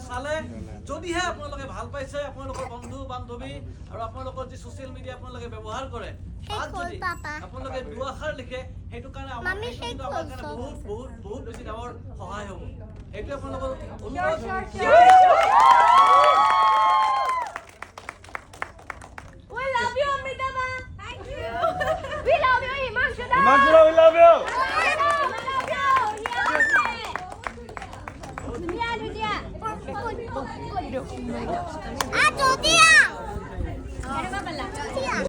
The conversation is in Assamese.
চালে যদিহে আপোনালোকে ভাল পাইছে আপোনালোকৰ বন্ধু বান্ধৱী আৰু আপোনালোকৰ যি ছ'চিয়েল মিডিয়া আপোনালোকে ব্যৱহাৰ কৰে তাত যদি আপোনালোকে দুআষাৰ লিখে সেইটো কাৰণে আমাৰ কাৰণে বহুত বহুত বহুত বেছি ডাঙৰ সহায় হ'ব এইটো আপোনালোকৰ অনুৰোধ We love you, Amritama. Thank you. We love you, Himanshu. Himanshu, we love you. Ah, Jyotia!